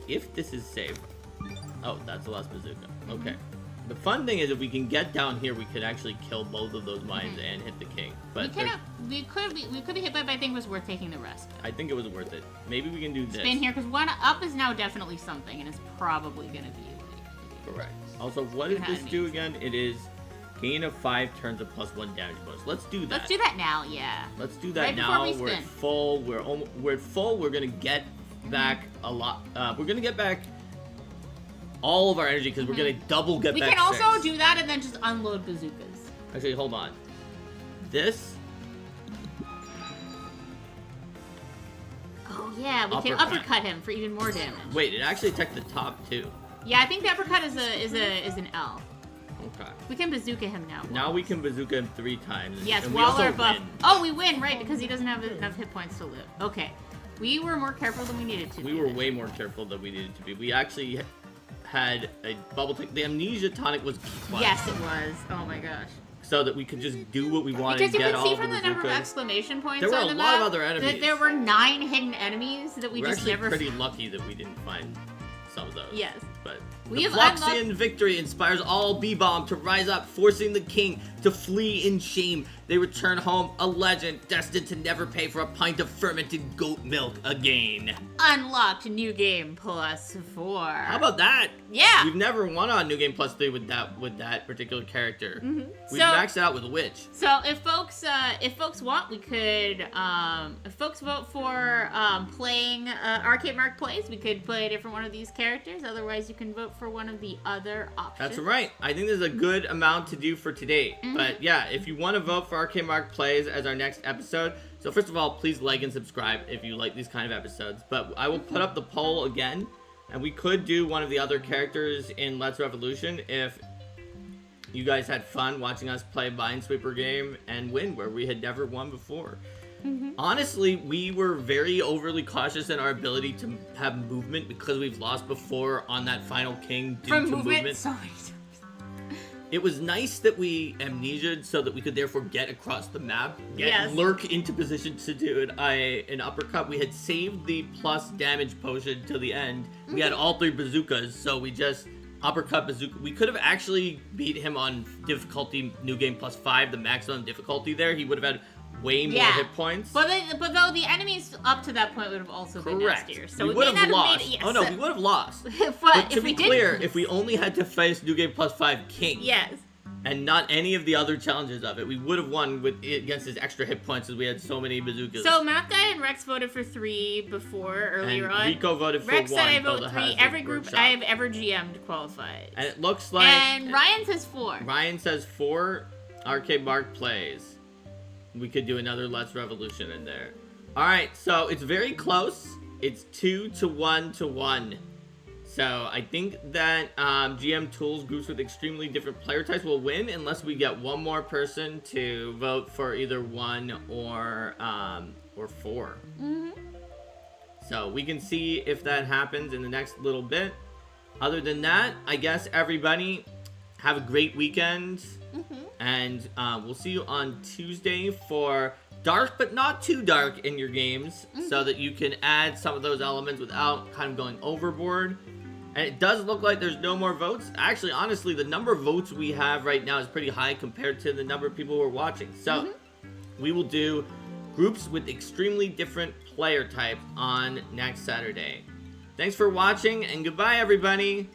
if this is safe. Oh, that's the last bazooka. Okay. The fun thing is if we can get down here, we could actually kill both of those mines and hit the king. But we could be hit by, but I think it was worth taking the risk. I think it was worth it. Maybe we can do this. Spin here, because one up is now definitely something, and it's probably gonna be Correct. Also, what does this do again? It is gain of 5 turns of +1 damage bonus. Let's do that. Let's do that now, yeah. Let's do that Right now. before we We're at spin. full. We're at full. We're gonna get back a lot. We're gonna get back all of our energy because we're gonna double get We back. can also 6. do that and then just unload bazookas. Actually, hold on. This. Oh yeah, we can Uppercut. uppercut him for even more damage. Wait, it actually attacked the top too. Yeah, I think the uppercut is an L. Okay. We can bazooka him now. Now we can bazooka him 3 times. Yes, and we while also our buff. win. Oh, we win, right? Because he doesn't have enough hit points to live. Okay. We were more careful than we needed to be. We were way more careful than we needed to be. We actually had a bubble tank. The amnesia tonic was clutch. Yes, it was. Oh my gosh. So that we could just do what we wanted Because and you get can all see the from the number of bazookas. exclamation points There were on a the lot of map other that enemies. there were 9 hidden enemies that we We're just actually never. pretty lucky that we didn't find some of those. Yes. but We the have Floxian victory inspires all B-Bomb to rise up, forcing the king to flee in shame. They return home a legend, destined to never pay for a pint of fermented goat milk again. Unlocked New Game +4. How about that? Yeah. We've never won on New Game +3 with that particular character. Mm-hmm. We've maxed it out with a witch. So if folks want, we could if folks vote for playing Arcane Mark plays, we could play a different one of these characters. Otherwise, you can vote for one of the other options. That's right. I think there's a good amount to do for today. Mm-hmm. But yeah, if you want to vote for Arcane Mark plays as our next episode, so first of all, please like and subscribe if you like these kind of episodes. But I will put up the poll again, and we could do one of the other characters in Let's Revolution if you guys had fun watching us play Minesweeper game and win where we had never won before. Mm-hmm. Honestly, we were very overly cautious in our ability to have movement because we've lost before on that final king due From to movement. So many times. It was nice that we amnesia'd so that we could therefore get across the map, Yes. lurk into position to do an uppercut. We had saved the plus damage potion till the end. We had all 3 bazookas, so we just uppercut bazooka. We could have actually beat him on difficulty New Game +5, the maximum difficulty there. He would have had way more hit points. But though the enemies up to that point would have also been Correct. nastier. So we would have lost. Made it, yes. Oh no, we would have lost. but to if be we clear, didn't, if we only had to face New Game +5 King, yes. and not any of the other challenges of it, we would have won against his extra hit points as we had so many bazookas. So Math Guy and Rex voted for 3 before earlier and on. Rico voted for Rex 1. said I though vote the 3. Hazard Every group workshop. I have ever GM'd qualifies. And it looks like. And Ryan says 4. Ryan says 4 Arcade Mark plays. We could do another Let's Revolution in there. Alright, so it's very close. It's 2 to 1 to 1. So I think that GM Tools groups with extremely different player types will win unless we get one more person to vote for either 1 or 4. Mm-hmm. So we can see if that happens in the next little bit. Other than that, I guess everybody have a great weekend. Mm-hmm. And we'll see you on Tuesday for dark but not too dark in your games, so that you can add some of those elements without kind of going overboard. And it does look like there's no more votes. Actually, honestly, the number of votes we have right now is pretty high compared to the number of people who are watching. So we will do groups with extremely different player types on next Saturday. Thanks for watching, and goodbye, everybody.